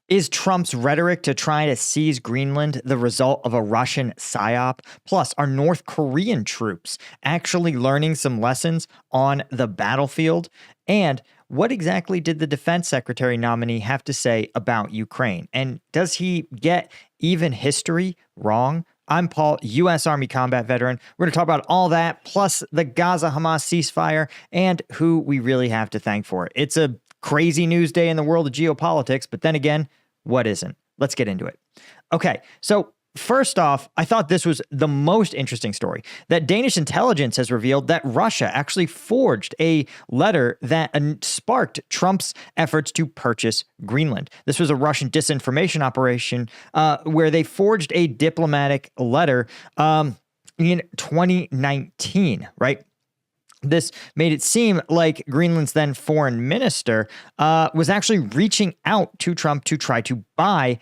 Is Trump's rhetoric to try to seize Greenland the result of a Russian PSYOP? Plus, are North Korean troops actually learning some lessons on the battlefield? And what exactly did the defense secretary nominee have to say about Ukraine? And does he get even history wrong? I'm Paul, U.S. Army combat veteran. We're going to talk about all that, plus the Gaza-Hamas ceasefire, and who we really have to thank for it. It's a crazy news day in the world of geopolitics, but then again, what isn't? Let's get into it. Okay, so first off, I thought this was the most interesting story, that Danish intelligence has revealed that Russia actually forged a letter that sparked Trump's efforts to purchase Greenland. This was a Russian disinformation operation where they forged a diplomatic letter in 2019, right? This made it seem like Greenland's then foreign minister was actually reaching out to Trump to try to buy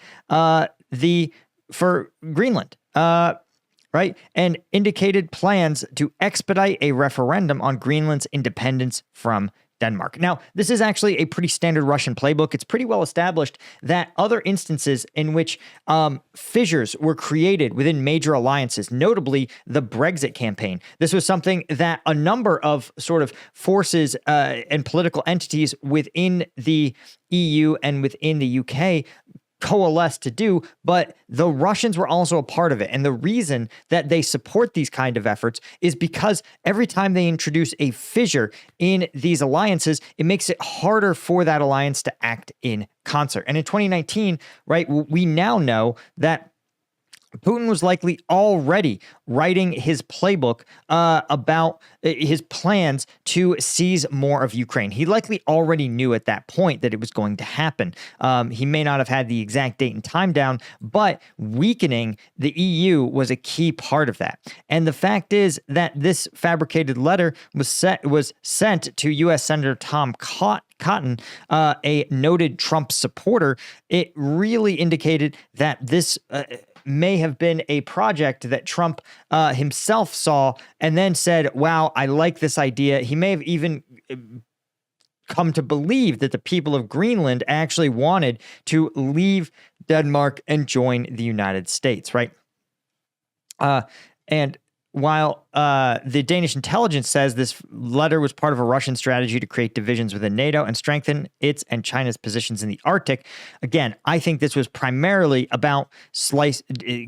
for Greenland, right? And indicated plans to expedite a referendum on Greenland's independence from Denmark. Now, this is actually a pretty standard Russian playbook. It's pretty well established that other instances in which fissures were created within major alliances, notably the Brexit campaign. This was something that a number of sort of forces and political entities within the EU and within the UK coalesced to do, but the Russians were also a part of it. And the reason that they support these kind of efforts is because every time they introduce a fissure in these alliances, it makes it harder for that alliance to act in concert. And in 2019, right, we now know that Putin was likely already writing his playbook about his plans to seize more of Ukraine. He likely already knew at that point that it was going to happen. He may not have had the exact date and time down, but weakening the EU was a key part of that. And the fact is that this fabricated letter was sent to U.S. Senator Tom Cotton, a noted Trump supporter. It really indicated that this may have been a project that Trump himself saw and then said, wow, I like this idea. He may have even come to believe that the people of Greenland actually wanted to leave Denmark and join the United States, right? And while the Danish intelligence says this letter was part of a Russian strategy to create divisions within NATO and strengthen its and China's positions in the Arctic, again, I think this was primarily about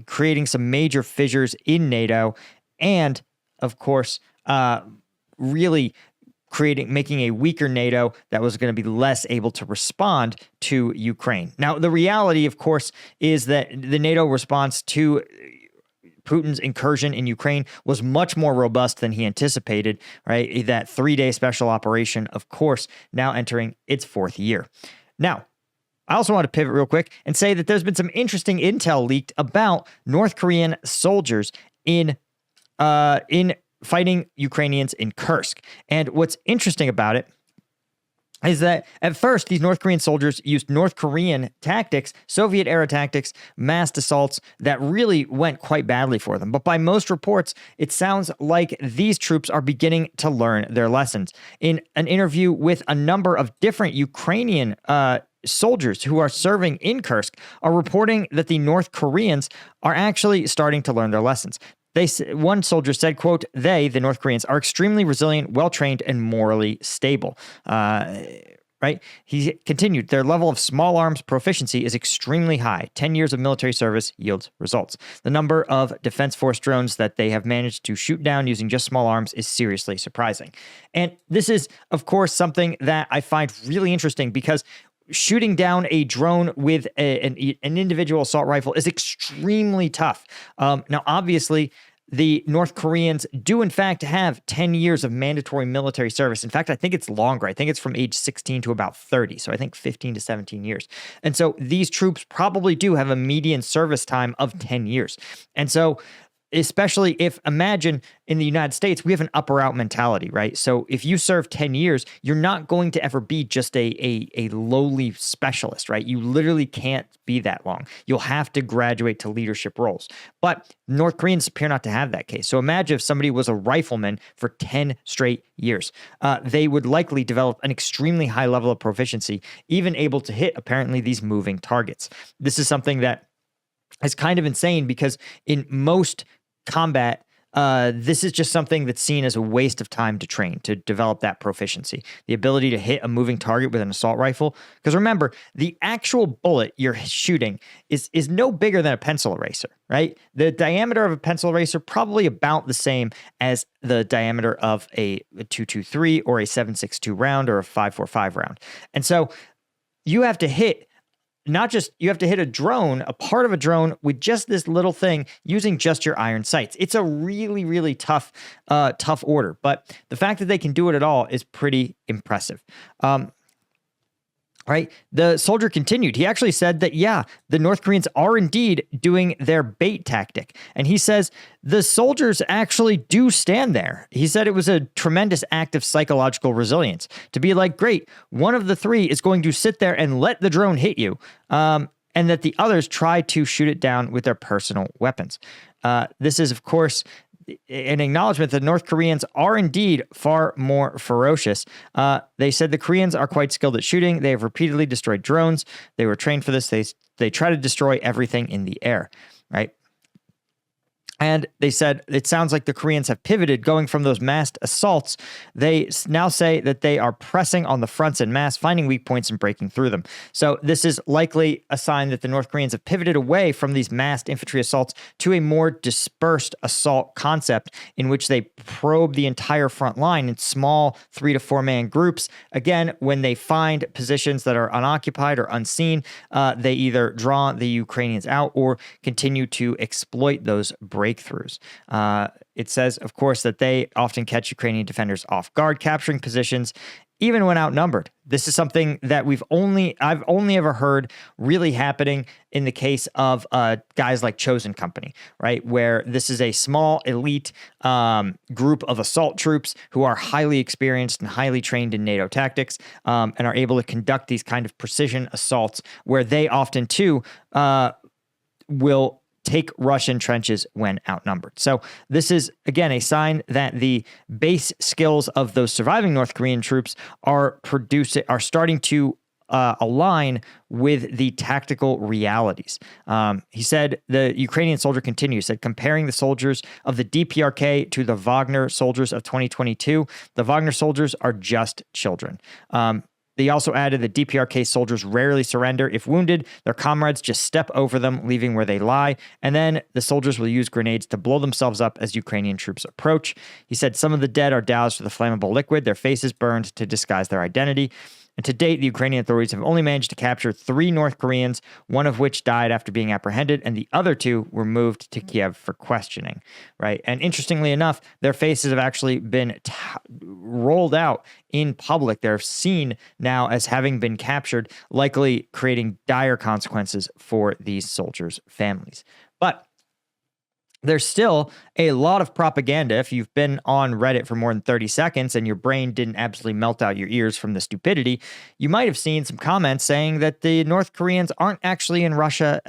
creating some major fissures in NATO and, of course, really making a weaker NATO that was going to be less able to respond to Ukraine. Now, the reality, of course, is that the NATO response to Putin's incursion in Ukraine was much more robust than he anticipated, right? That 3-day special operation, of course, now entering its 4th year. Now, I also want to pivot real quick and say that there's been some interesting intel leaked about North Korean soldiers in fighting Ukrainians in Kursk. And what's interesting about it is that at first, these North Korean soldiers used North Korean tactics, Soviet-era tactics, massed assaults that really went quite badly for them. But by most reports, it sounds like these troops are beginning to learn their lessons. In an interview with a number of different Ukrainian soldiers who are serving in Kursk are reporting that the North Koreans are actually starting to learn their lessons. One soldier said, quote, the North Koreans, are extremely resilient, well-trained, and morally stable. Right? He continued, their level of small arms proficiency is extremely high. 10 years of military service yields results. The number of Defense Force drones that they have managed to shoot down using just small arms is seriously surprising. And this is, of course, something that I find really interesting because shooting down a drone with an individual assault rifle is extremely tough. Now, obviously, the North Koreans do, in fact, have 10 years of mandatory military service. In fact, I think it's longer. I think it's from age 16 to about 30. So I think 15 to 17 years. And so these troops probably do have a median service time of 10 years. And so especially if, imagine in the United States, we have an up or out mentality, right? So if you serve 10 years, you're not going to ever be just a lowly specialist, right? You literally can't be that long. You'll have to graduate to leadership roles. But North Koreans appear not to have that case. So imagine if somebody was a rifleman for 10 straight years. They would likely develop an extremely high level of proficiency, even able to hit, apparently, these moving targets. This is something that is kind of insane because in most combat, this is just something that's seen as a waste of time to train, to develop that proficiency, the ability to hit a moving target with an assault rifle. Because remember, the actual bullet you're shooting is no bigger than a pencil eraser, right? The diameter of a pencil eraser probably about the same as the diameter of a 223 or a 7.62 round or a 5.45 round. And so you have to hit you have to hit a drone, a part of a drone with just this little thing using just your iron sights. It's a really, really tough order, but the fact that they can do it at all is pretty impressive. Right? The soldier continued. He actually said that, yeah, the North Koreans are indeed doing their bait tactic. And he says the soldiers actually do stand there. He said it was a tremendous act of psychological resilience to be like, great, one of the three is going to sit there and let the drone hit you. And that the others try to shoot it down with their personal weapons. This is, of course, an acknowledgement that North Koreans are indeed far more ferocious. They said the Koreans are quite skilled at shooting. They have repeatedly destroyed drones. They were trained for this. They try to destroy everything in the air, right? And they said it sounds like the Koreans have pivoted, going from those massed assaults. They now say that they are pressing on the fronts en masse, finding weak points and breaking through them. So this is likely a sign that the North Koreans have pivoted away from these massed infantry assaults to a more dispersed assault concept in which they probe the entire front line in small 3 to 4 man groups. Again, when they find positions that are unoccupied or unseen, they either draw the Ukrainians out or continue to exploit those breakthroughs. It says, of course, that they often catch Ukrainian defenders off guard, capturing positions even when outnumbered. This is something that I've only ever heard really happening in the case of guys like Chosen Company, right? Where this is a small elite group of assault troops who are highly experienced and highly trained in NATO tactics and are able to conduct these kind of precision assaults where they often too will take Russian trenches when outnumbered. So this is, again, a sign that the base skills of those surviving North Korean troops are starting to align with the tactical realities. He said, the Ukrainian soldier continues, said, comparing the soldiers of the DPRK to the Wagner soldiers of 2022, the Wagner soldiers are just children. They also added that DPRK soldiers rarely surrender. If wounded, their comrades just step over them, leaving where they lie, and then the soldiers will use grenades to blow themselves up as Ukrainian troops approach. He said some of the dead are doused with a flammable liquid, their faces burned to disguise their identity. And to date, the Ukrainian authorities have only managed to capture 3 North Koreans, one of which died after being apprehended, and the other 2 were moved to Kiev for questioning, right? And interestingly enough, their faces have actually been rolled out in public. They're seen now as having been captured, likely creating dire consequences for these soldiers' families. But there's still a lot of propaganda. If you've been on Reddit for more than 30 seconds and your brain didn't absolutely melt out your ears from the stupidity, you might have seen some comments saying that the North Koreans aren't actually in Russia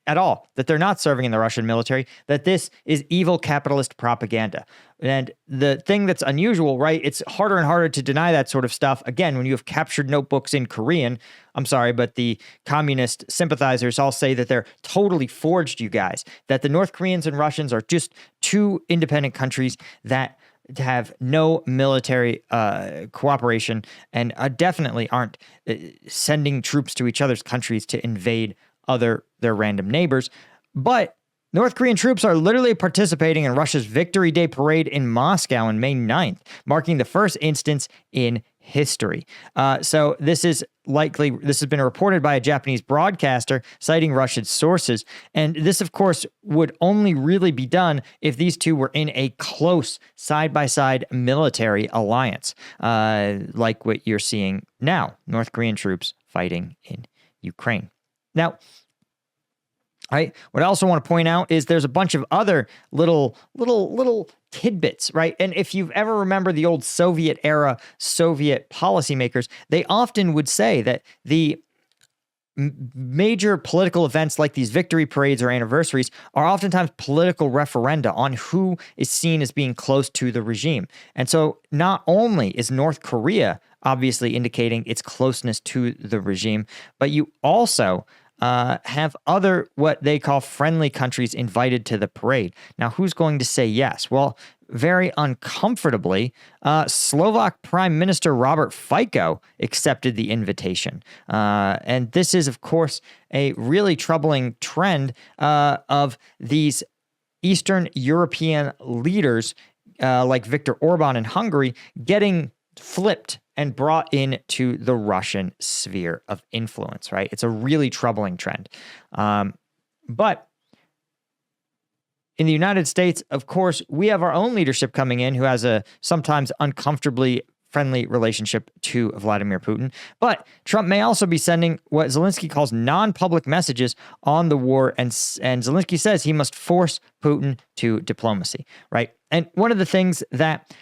at all, that they're not serving in the Russian military, that this is evil capitalist propaganda. And the thing that's unusual, right, it's harder and harder to deny that sort of stuff. Again, when you have captured notebooks in Korean, I'm sorry, but the communist sympathizers all say that they're totally forged, you guys, that the North Koreans and Russians are just 2 independent countries that have no military cooperation and definitely aren't sending troops to each other's countries to invade their random neighbors. But North Korean troops are literally participating in Russia's Victory Day parade in Moscow on May 9th, marking the first instance in history. So this has been reported by a Japanese broadcaster citing Russian sources. And this, of course, would only really be done if these 2 were in a close side-by-side military alliance, like what you're seeing now, North Korean troops fighting in Ukraine. Now, Right. What I also want to point out is there's a bunch of other little tidbits, right? And if you've ever remember the old Soviet era Soviet policymakers, they often would say that the major political events like these victory parades or anniversaries are oftentimes political referenda on who is seen as being close to the regime. And so not only is North Korea obviously indicating its closeness to the regime, but you also have other what they call friendly countries invited to the parade. Now, who's going to say yes? Well, very uncomfortably, Slovak Prime Minister Robert Fico accepted the invitation. And this is, of course, a really troubling trend of these Eastern European leaders like Viktor Orban in Hungary getting flipped and brought into the Russian sphere of influence, right? It's a really troubling trend. But in the United States, of course, we have our own leadership coming in who has a sometimes uncomfortably friendly relationship to Vladimir Putin. But Trump may also be sending what Zelensky calls non-public messages on the war. And Zelensky says he must force Putin to diplomacy, right? And one of the things that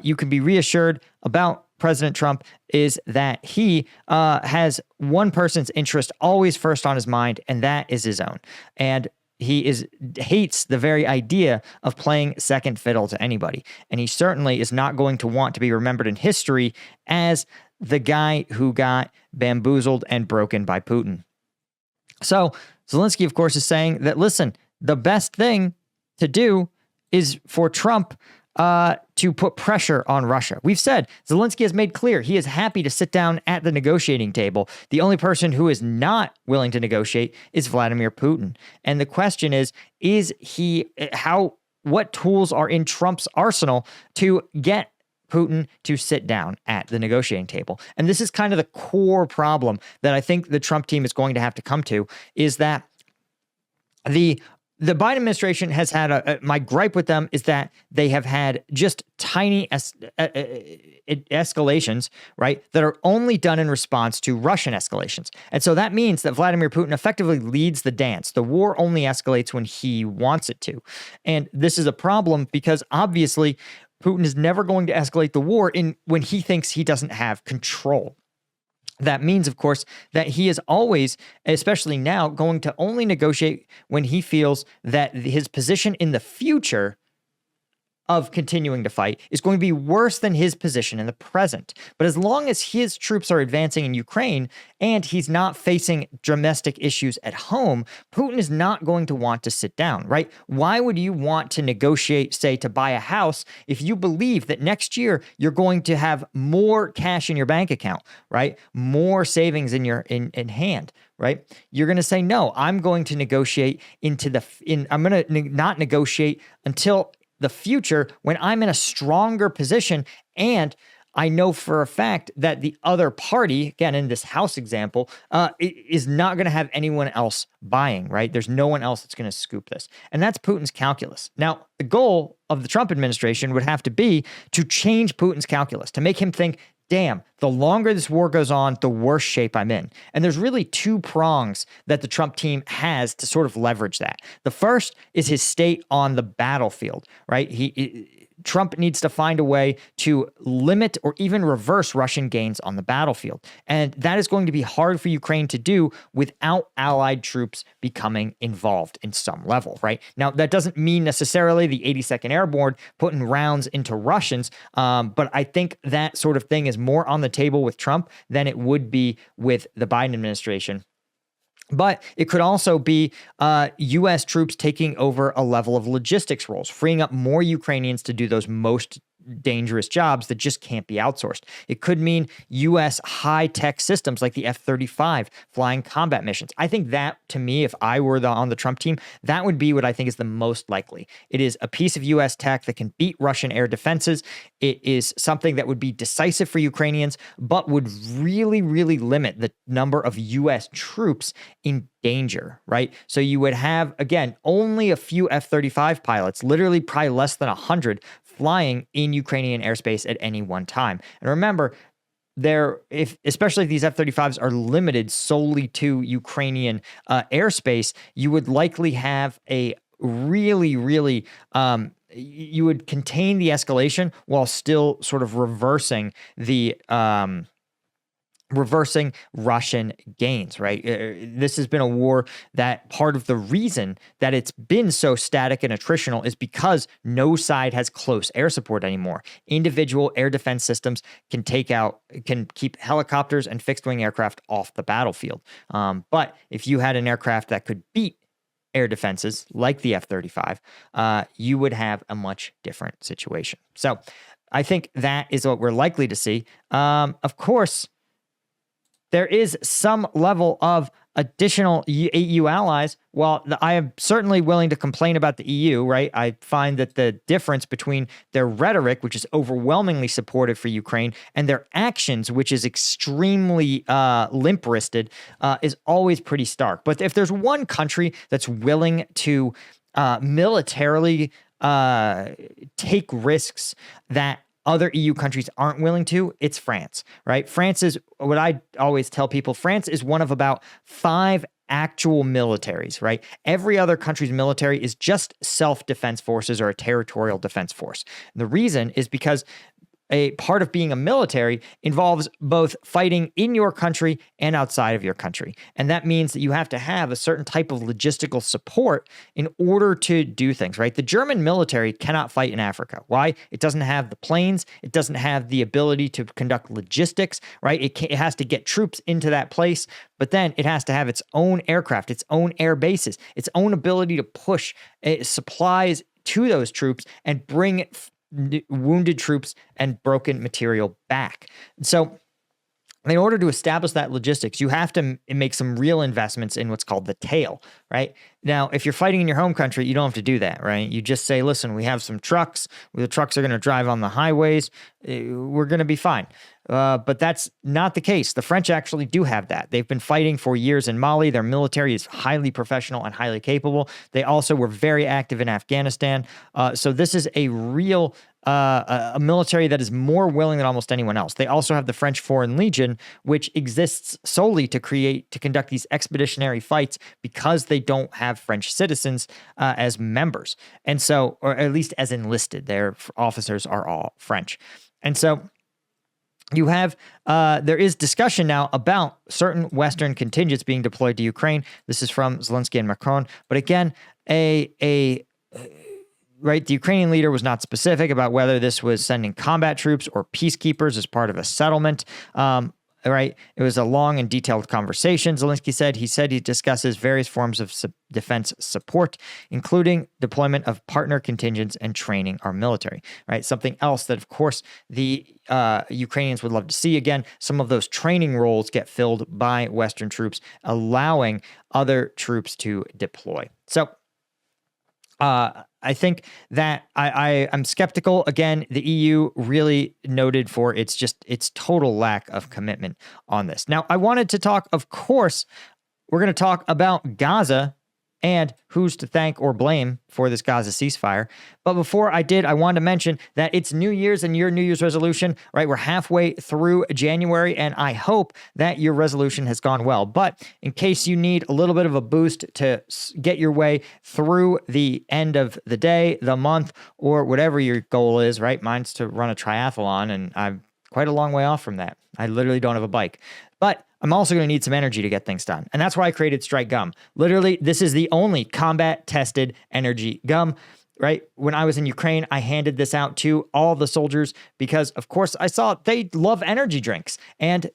you can be reassured about President Trump is that he has one person's interest always first on his mind, and that is his own. And he hates the very idea of playing second fiddle to anybody. And he certainly is not going to want to be remembered in history as the guy who got bamboozled and broken by Putin. So Zelensky, of course, is saying that, listen, the best thing to do is for Trump to put pressure on Russia. We've said Zelensky has made clear he is happy to sit down at the negotiating table. The only person who is not willing to negotiate is Vladimir Putin. And the question is what tools are in Trump's arsenal to get Putin to sit down at the negotiating table? And this is kind of the core problem that I think the Trump team is going to have to come to, is that the Biden administration has had my gripe with them is that they have had just tiny escalations, right, that are only done in response to Russian escalations. And so that means that Vladimir Putin effectively leads the dance. The war only escalates when he wants it to. And this is a problem because obviously Putin is never going to escalate the war when he thinks he doesn't have control. That means, of course, that he is always, especially now, going to only negotiate when he feels that his position in the future of continuing to fight is going to be worse than his position in the present. But as long as his troops are advancing in Ukraine and he's not facing domestic issues at home, Putin is not going to want to sit down, right? Why would you want to negotiate, say, to buy a house if you believe that next year you're going to have more cash in your bank account, right? More savings in your in hand, right? You're going to say, no, I'm going to negotiate I'm going to not negotiate until the future when I'm in a stronger position. And I know for a fact that the other party, again, in this house example, is not going to have anyone else buying, right? There's no one else that's going to scoop this. And that's Putin's calculus. Now, the goal of the Trump administration would have to be to change Putin's calculus, to make him think, damn, the longer this war goes on, the worse shape I'm in. And there's really two prongs that the Trump team has to sort of leverage that. The first is his state on the battlefield, right? Trump needs to find a way to limit or even reverse Russian gains on the battlefield. And that is going to be hard for Ukraine to do without allied troops becoming involved in some level, right? Now, that doesn't mean necessarily the 82nd Airborne putting rounds into Russians, but I think that sort of thing is more on the table with Trump than it would be with the Biden administration. But it could also be U.S. troops taking over a level of logistics roles, freeing up more Ukrainians to do those most dangerous jobs that just can't be outsourced. It could mean U.S. high-tech systems like the F-35 flying combat missions. I think that, to me, if I were on the Trump team, that would be what I think is the most likely. It is a piece of U.S. tech that can beat Russian air defenses. It is something that would be decisive for Ukrainians, but would really, really limit the number of U.S. troops in danger, right? So you would have, again, only a few F-35 pilots, literally probably less than 100, flying in Ukrainian airspace at any one time. And remember, especially if these F-35s are limited solely to Ukrainian airspace, you would likely have a really, really, you would contain the escalation while still sort of reversing Russian gains, right? This has been a war that part of the reason that it's been so static and attritional is because no side has close air support anymore. Individual air defense systems can keep helicopters and fixed wing aircraft off the battlefield. But if you had an aircraft that could beat air defenses like the F-35, you would have a much different situation. So I think that is what we're likely to see. Of course, there is some level of additional EU allies. Well, I am certainly willing to complain about the EU, right? I find that the difference between their rhetoric, which is overwhelmingly supportive for Ukraine, and their actions, which is extremely limp-wristed, is always pretty stark. But if there's one country that's willing to militarily take risks that other EU countries aren't willing to, it's France, right? France is what I always tell people. France is one of about 5 actual militaries, right? Every other country's military is just self-defense forces or a territorial defense force. And the reason is because a part of being a military involves both fighting in your country and outside of your country. And that means that you have to have a certain type of logistical support in order to do things, right? The German military cannot fight in Africa. Why? It doesn't have the planes. It doesn't have the ability to conduct logistics, right? It has to get troops into that place, but then it has to have its own aircraft, its own air bases, its own ability to push supplies to those troops and bring wounded troops and broken material back. So in order to establish that logistics, you have to make some real investments in what's called the tail, right? Now, if you're fighting in your home country, you don't have to do that, right? You just say, listen, we have some trucks. The trucks are going to drive on the highways. We're going to be fine. But that's not the case. The French actually do have that. They've been fighting for years in Mali. Their military is highly professional and highly capable. They also were very active in Afghanistan. So this is a real a military that is more willing than almost anyone else. They also have the French Foreign Legion, which exists solely to conduct these expeditionary fights because they don't have French citizens as members. And so, or at least as enlisted, their officers are all French. And so you have, there is discussion now about certain Western contingents being deployed to Ukraine. This is from Zelensky and Macron. But again, right, the Ukrainian leader was not specific about whether this was sending combat troops or peacekeepers as part of a settlement. Right, it was a long and detailed conversation. Zelensky said he discusses various forms of defense support, including deployment of partner contingents and training our military. Right, something else that, of course, the Ukrainians would love to see. Again, some of those training roles get filled by Western troops, allowing other troops to deploy. So I think that I'm skeptical. Again, the EU really noted for its total lack of commitment on this. Now, I wanted to talk, of course, we're going to talk about Gaza and who's to thank or blame for this Gaza ceasefire. But before I did, I wanted to mention that it's New Year's and your New Year's resolution, right? We're halfway through January, and I hope that your resolution has gone well. But in case you need a little bit of a boost to get your way through the end of the day, the month, or whatever your goal is, right? Mine's to run a triathlon, and I'm quite a long way off from that. I literally don't have a bike. But I'm also going to need some energy to get things done. And that's why I created Strike Gum. Literally, this is the only combat-tested energy gum. Right? When I was in Ukraine, I handed this out to all the soldiers because, of course, I saw they love energy drinks.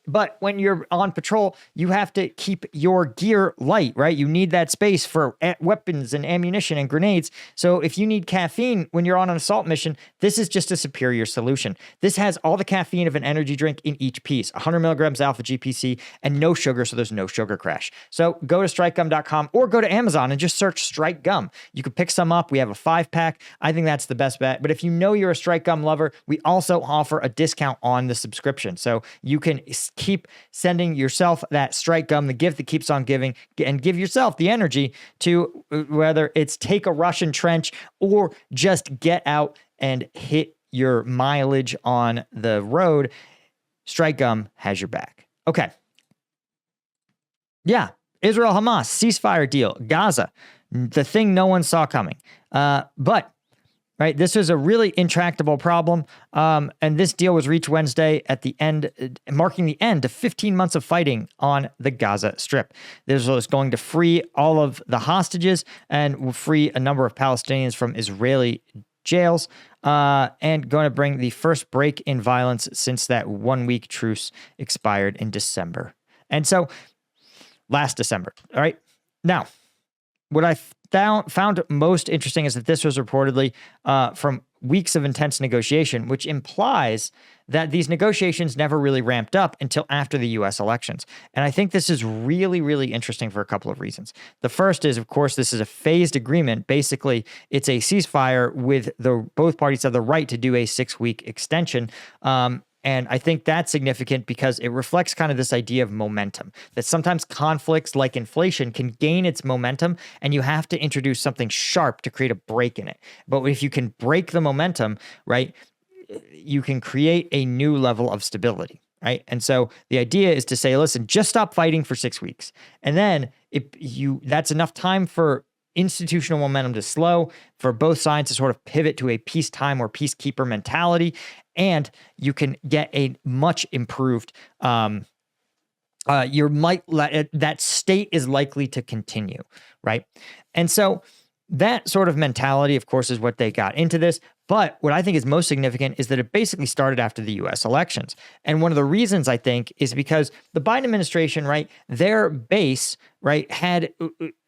But when you're on patrol, you have to keep your gear light, right? You need that space for weapons and ammunition and grenades. So if you need caffeine when you're on an assault mission, this is just a superior solution. This has all the caffeine of an energy drink in each piece, 100 milligrams alpha GPC and no sugar, so there's no sugar crash. So go to strikegum.com or go to Amazon and just search Strike Gum. You can pick some up. We have a 5-pack. I think that's the best bet. But if you know you're a Strike Gum lover, we also offer a discount on the subscription. So you can keep sending yourself that Strike Gum, the gift that keeps on giving, and give yourself the energy to whether it's take a Russian trench or just get out and hit your mileage on the road. Strike Gum has your back. Okay. Yeah. Israel, Hamas, ceasefire deal, Gaza, the thing no one saw coming. But right, this was a really intractable problem, and this deal was reached Wednesday at the end, marking the end of 15 months of fighting on the Gaza Strip. This was going to free all of the hostages and will free a number of Palestinians from Israeli jails, and going to bring the first break in violence since that 1-week truce expired in December. And so, last December, all right? Now, what I found most interesting is that this was reportedly from weeks of intense negotiation, which implies that these negotiations never really ramped up until after the U.S. elections. And I think this is really, really interesting for a couple of reasons. The first is, of course, this is a phased agreement. Basically, it's a ceasefire with both parties have the right to do a 6-week extension. And I think that's significant because it reflects kind of this idea of momentum, that sometimes conflicts like inflation can gain its momentum and you have to introduce something sharp to create a break in it. But if you can break the momentum, right, you can create a new level of stability, right? And so the idea is to say, listen, just stop fighting for 6 weeks. And then that's enough time for institutional momentum to slow, for both sides to sort of pivot to a peacetime or peacekeeper mentality, and you can get a much improved, that state is likely to continue, right? And so that sort of mentality, of course, is what they got into this. But what I think is most significant is that it basically started after the U.S. elections. And one of the reasons, I think, is because the Biden administration, right, their base, right, had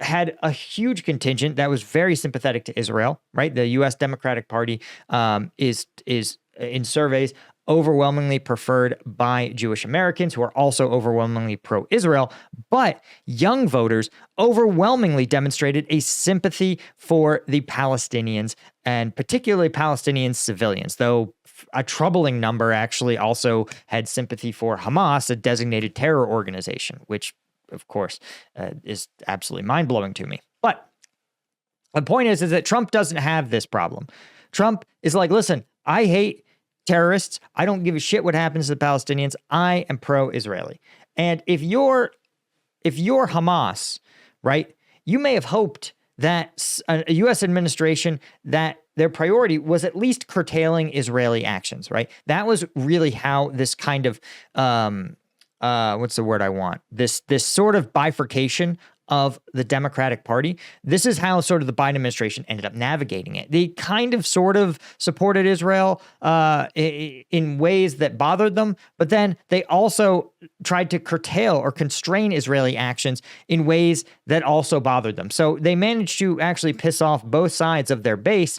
a huge contingent that was very sympathetic to Israel, right? The U.S. Democratic Party is in surveys overwhelmingly preferred by Jewish Americans, who are also overwhelmingly pro-Israel, but young voters overwhelmingly demonstrated a sympathy for the Palestinians, and particularly Palestinian civilians, though a troubling number actually also had sympathy for Hamas, a designated terror organization, which, of course, is absolutely mind-blowing to me. But the point is that Trump doesn't have this problem. Trump is like, listen, I hate terrorists. I don't give a shit what happens to the Palestinians. I am pro-Israeli. And if you're Hamas, right, you may have hoped that a U.S. administration, that their priority was at least curtailing Israeli actions, right? That was really how this kind of, what's the word I want? This sort of bifurcation of the Democratic Party. This is how sort of the Biden administration ended up navigating it. They kind of sort of supported Israel in ways that bothered them, but then they also tried to curtail or constrain Israeli actions in ways that also bothered them. So they managed to actually piss off both sides of their base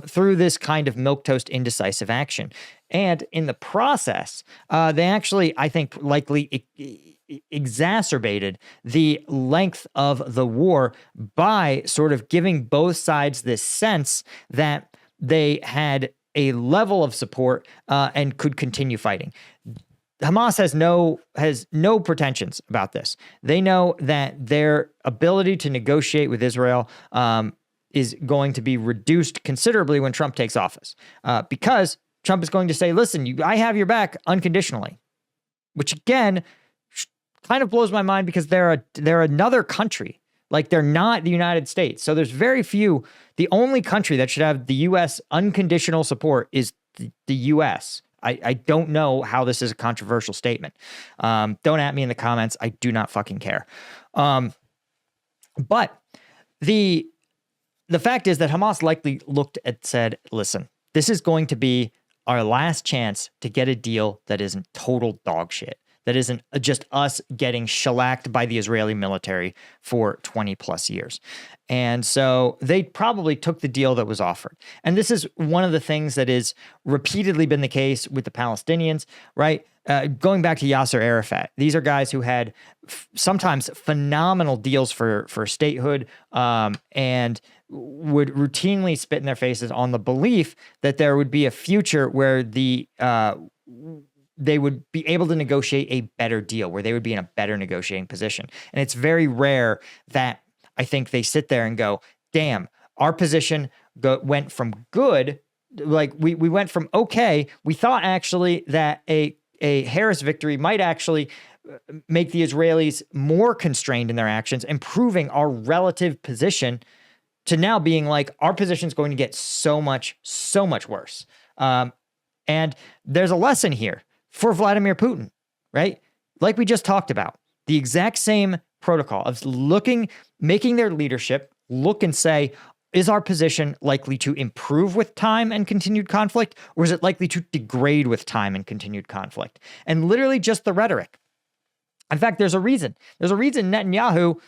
through this kind of milquetoast indecisive action. And in the process, they actually, I think, likely exacerbated the length of the war by sort of giving both sides this sense that they had a level of support and could continue fighting. Hamas has no pretensions about this. They know that their ability to negotiate with Israel is going to be reduced considerably when Trump takes office, because Trump is going to say, listen, I have your back unconditionally, which again kind of blows my mind because they're another country. Like, they're not the United States. So there's very few. The only country that should have the U.S. unconditional support is the U.S. I don't know how this is a controversial statement. Don't at me in the comments. I do not fucking care. But the fact is that Hamas likely looked and said, listen, this is going to be our last chance to get a deal that isn't total dog shit, that isn't just us getting shellacked by the Israeli military for 20 plus years. And so they probably took the deal that was offered. And this is one of the things that has repeatedly been the case with the Palestinians, right? Going back to Yasser Arafat, these are guys who had sometimes phenomenal deals for statehood, and would routinely spit in their faces on the belief that there would be a future where they would be able to negotiate a better deal, where they would be in a better negotiating position. And it's very rare that I think they sit there and go, damn, our position went from good, like we went from okay, we thought actually that a a Harris victory might actually make the Israelis more constrained in their actions, improving our relative position to now being like, our position is going to get so much worse. And there's a lesson here for Vladimir Putin, right? Like we just talked about, the exact same protocol of making their leadership look and say, is our position likely to improve with time and continued conflict, or is it likely to degrade with time and continued conflict? And literally just the rhetoric. In fact, there's a reason. There's a reason Netanyahu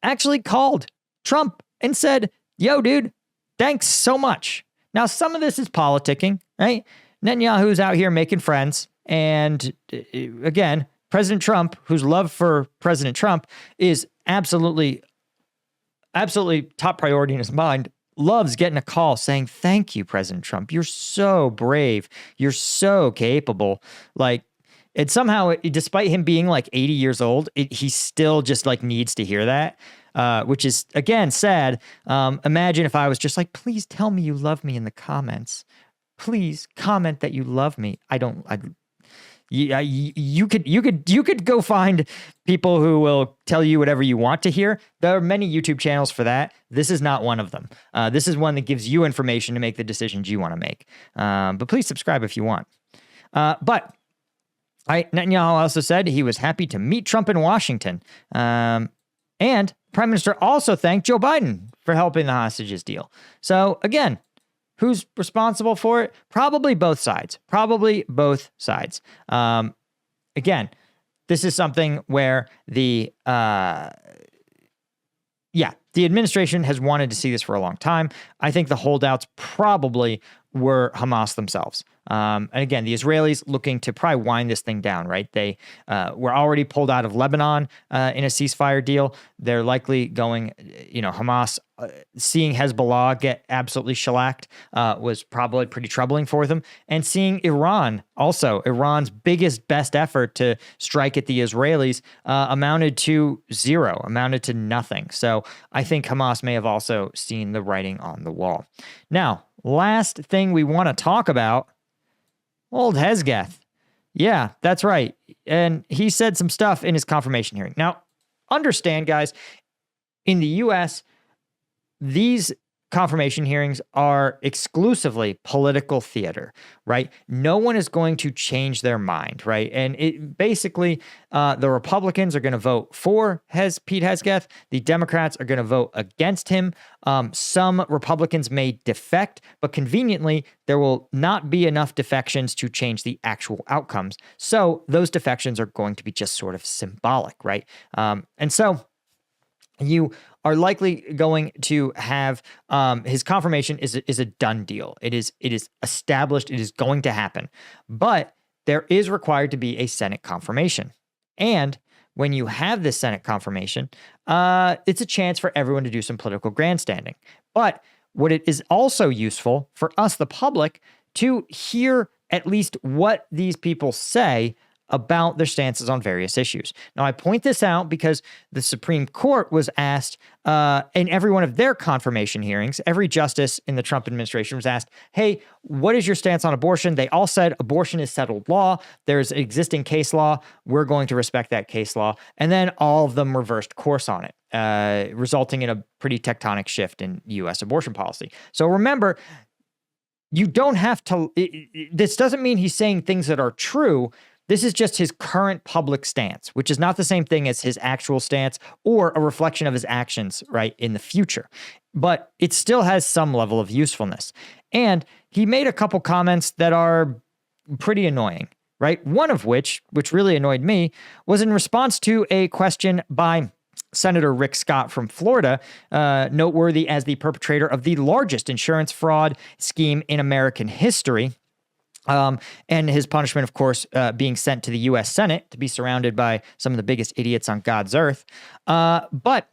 actually called Trump and said, yo, dude, thanks so much. Now, some of this is politicking, right? Netanyahu's out here making friends. And again, President Trump, whose love for President Trump is absolutely top priority in his mind, loves getting a call saying, thank you, President Trump. You're so brave. You're so capable. Like, and somehow, despite him being like 80 years old, he still just like needs to hear that, which is, again, sad. Imagine if I was just like, please tell me you love me in the comments. Please comment that you love me. You could go find people who will tell you whatever you want to hear. There are many YouTube channels for that. This is not one of them. This is one that gives you information to make the decisions you want to make. But please subscribe if you want. But Netanyahu also said he was happy to meet Trump in Washington. And Prime Minister also thanked Joe Biden for helping the hostages deal. So again, who's responsible for it? Probably both sides. Again, this is something where the administration has wanted to see this for a long time. I think the holdouts probably were Hamas themselves. And again, the Israelis looking to probably wind this thing down, right? They were already pulled out of Lebanon in a ceasefire deal. They're likely going, Hamas seeing Hezbollah get absolutely shellacked was probably pretty troubling for them. And seeing Iran, also Iran's best effort to strike at the Israelis amounted to zero, amounted to nothing. So I think Hamas may have also seen the writing on the wall. Now, last thing we want to talk about, old Hezgeth. Yeah, that's right. And he said some stuff in his confirmation hearing. Now, understand, guys, in the U.S., these confirmation hearings are exclusively political theater, right? No one is going to change their mind, right? And it basically, the Republicans are going to vote for Pete Hezgeth. The Democrats are going to vote against him. Some Republicans may defect, but conveniently, there will not be enough defections to change the actual outcomes. So those defections are going to be just sort of symbolic, right? And so you are likely going to have his confirmation is a done deal. It is established. It is going to happen. But there is required to be a Senate confirmation. And when you have this Senate confirmation, it's a chance for everyone to do some political grandstanding. But what it is also useful for us, the public, to hear at least what these people say about their stances on various issues. Now, I point this out because the Supreme Court was asked in every one of their confirmation hearings, every justice in the Trump administration was asked, hey, what is your stance on abortion? They all said abortion is settled law. There's existing case law. We're going to respect that case law. And then all of them reversed course on it, resulting in a pretty tectonic shift in U.S. abortion policy. So remember, you don't have to, this doesn't mean he's saying things that are true. This is just his current public stance, which is not the same thing as his actual stance or a reflection of his actions, right, in the future. But it still has some level of usefulness. And he made a couple comments that are pretty annoying, right? One of which really annoyed me, was in response to a question by Senator Rick Scott from Florida, noteworthy as the perpetrator of the largest insurance fraud scheme in American history. And his punishment, of course, being sent to the U.S. Senate to be surrounded by some of the biggest idiots on God's earth. But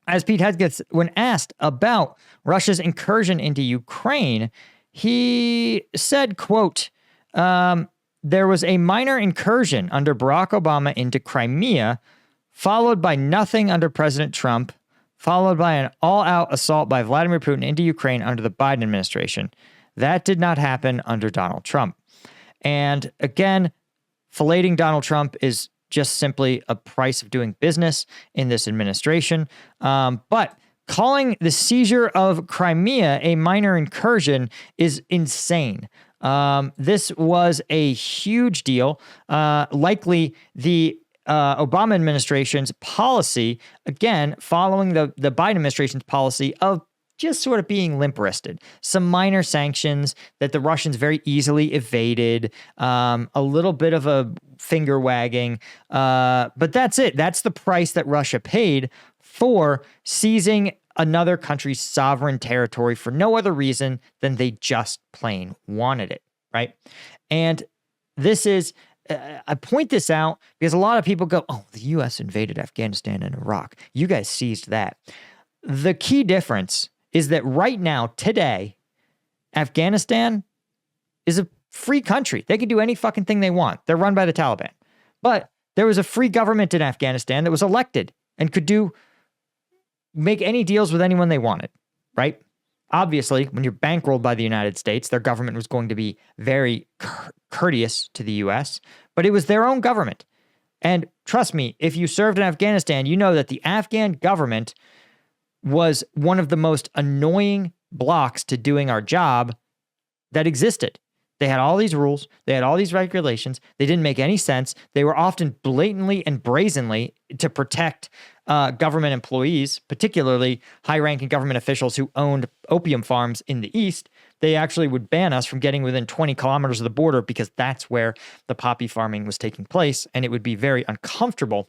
as Pete Hezgeth, when asked about Russia's incursion into Ukraine, he said, quote, there was a minor incursion under Barack Obama into Crimea, followed by nothing under President Trump, followed by an all-out assault by Vladimir Putin into Ukraine under the Biden administration. That did not happen under Donald Trump. And again, filleting Donald Trump is just simply a price of doing business in this administration. But calling the seizure of Crimea a minor incursion is insane. This was a huge deal. Likely the Obama administration's policy, again, following the Biden administration's policy of just sort of being limp-wristed. Some minor sanctions that the Russians very easily evaded, a little bit of a finger wagging, but that's it. That's the price that Russia paid for seizing another country's sovereign territory for no other reason than they just plain wanted it, right? And this is, I point this out because a lot of people go, oh, the U.S. invaded Afghanistan and Iraq. You guys seized that. The key difference is that right now, today, Afghanistan is a free country. They can do any fucking thing they want. They're run by the Taliban. But there was a free government in Afghanistan that was elected and could make any deals with anyone they wanted, right? Obviously, when you're bankrolled by the United States, their government was going to be very courteous to the U.S., but it was their own government. And trust me, if you served in Afghanistan, you know that the Afghan government was one of the most annoying blocks to doing our job that existed. They had all these rules. They had all these regulations. They didn't make any sense. They were often blatantly and brazenly to protect government employees, particularly high-ranking government officials who owned opium farms in the East. They actually would ban us from getting within 20 kilometers of the border because that's where the poppy farming was taking place, and it would be very uncomfortable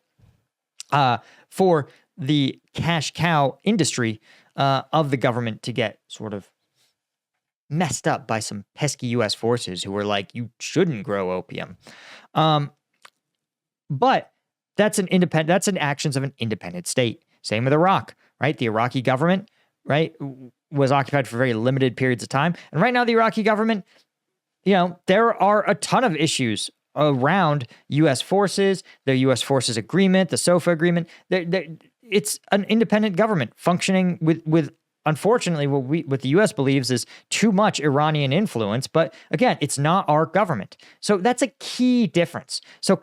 for the cash cow industry of the government to get sort of messed up by some pesky U.S. forces who were like, you shouldn't grow opium. But that's an actions of an independent state. Same with Iraq, right? The Iraqi government, right, was occupied for very limited periods of time. And right now the Iraqi government, there are a ton of issues around U.S. forces, the U.S. forces agreement, the SOFA agreement. It's an independent government functioning with unfortunately, what the U.S. believes is too much Iranian influence. But again, it's not our government. So that's a key difference. So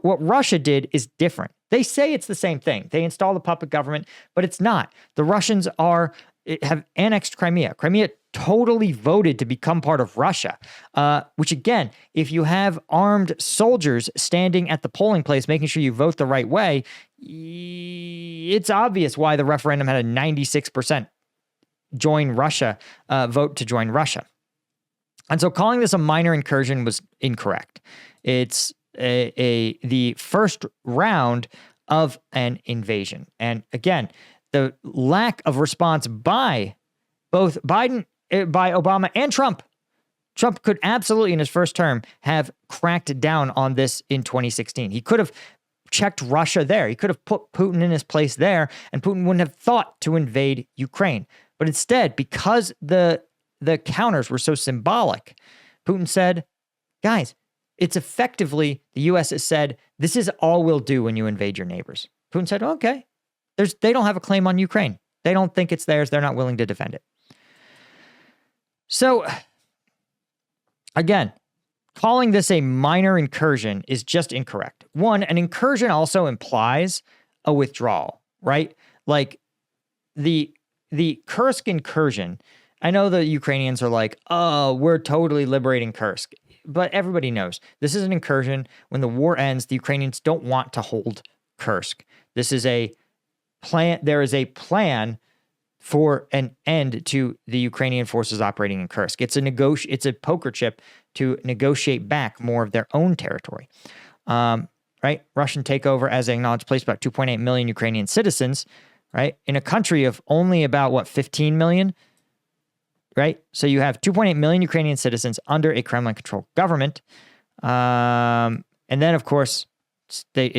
what Russia did is different. They say it's the same thing. They install a puppet government, but it's not. The Russians have annexed Crimea. Crimea totally voted to become part of Russia, which again, if you have armed soldiers standing at the polling place, making sure you vote the right way, it's obvious why the referendum had a 96% join Russia vote to join Russia. And so calling this a minor incursion was incorrect. It's the first round of an invasion. And again, the lack of response by both Obama and Trump. Trump could absolutely, in his first term, have cracked down on this in 2016. He could have checked Russia there. He could have put Putin in his place there, and Putin wouldn't have thought to invade Ukraine. But instead, because the counters were so symbolic, Putin said, guys, it's effectively, the U.S. has said, this is all we'll do when you invade your neighbors. Putin said, okay. They don't have a claim on Ukraine. They don't think it's theirs. They're not willing to defend it. So, again, calling this a minor incursion is just incorrect. One, an incursion also implies a withdrawal, right? Like the Kursk incursion, I know the Ukrainians are like, oh, we're totally liberating Kursk. But everybody knows this is an incursion. When the war ends, the Ukrainians don't want to hold Kursk. This is a plan. There is a plan for an end to the Ukrainian forces operating in Kursk. It's a poker chip to negotiate back more of their own territory. Right? Russian takeover, as acknowledged, placed about 2.8 million Ukrainian citizens, right? In a country of only about, 15 million, right? So you have 2.8 million Ukrainian citizens under a Kremlin-controlled government. And then, of course, they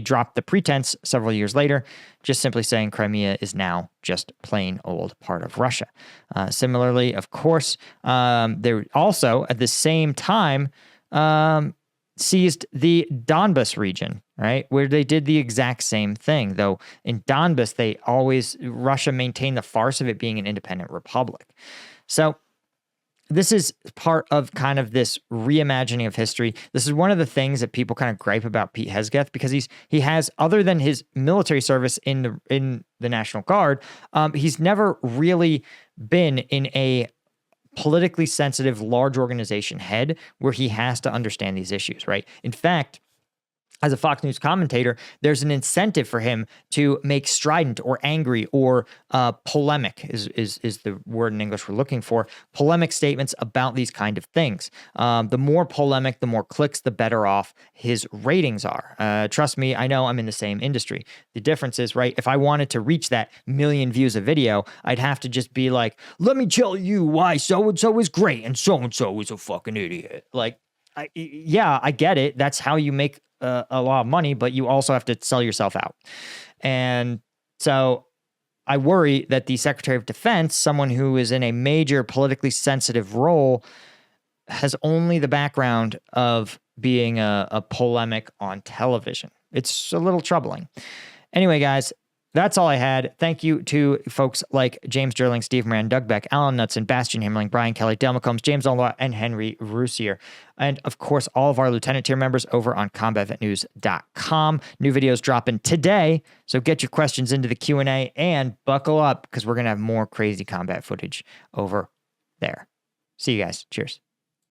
dropped the pretense several years later, just simply saying Crimea is now just plain old part of Russia. Similarly, of course, they also at the same time seized the Donbas region, right, where they did the exact same thing. Though in Donbas, Russia maintained the farce of it being an independent republic. So this is part of kind of this reimagining of history. This is one of the things that people kind of gripe about Pete Hegseth, because he has, other than his military service in the National Guard, he's never really been in a politically sensitive large organization head where he has to understand these issues, right? In fact, as a Fox News commentator, there's an incentive for him to make strident or angry or polemic is the word in English we're looking for, polemic statements about these kind of things. The more polemic, the more clicks, the better off his ratings are. Trust me, I know, I'm in the same industry. The difference is, right, if I wanted to reach that million views a video, I'd have to just be like, let me tell you why so-and-so is great and so-and-so is a fucking idiot. Like, I get it. That's how you make a lot of money, but you also have to sell yourself out. And so I worry that the Secretary of Defense, someone who is in a major politically sensitive role, has only the background of being a polemic on television. It's a little troubling. Anyway, guys, that's all I had. Thank you to folks like James Durling, Steve Moran, Doug Beck, Alan Knutson, Bastian Himmerling, Brian Kelly, Dale McCombs, James Onlaw, and Henry Roussier. And of course, all of our lieutenant tier members over on combatvetnews.com. New videos dropping today, so get your questions into the Q&A and buckle up, because we're going to have more crazy combat footage over there. See you guys. Cheers.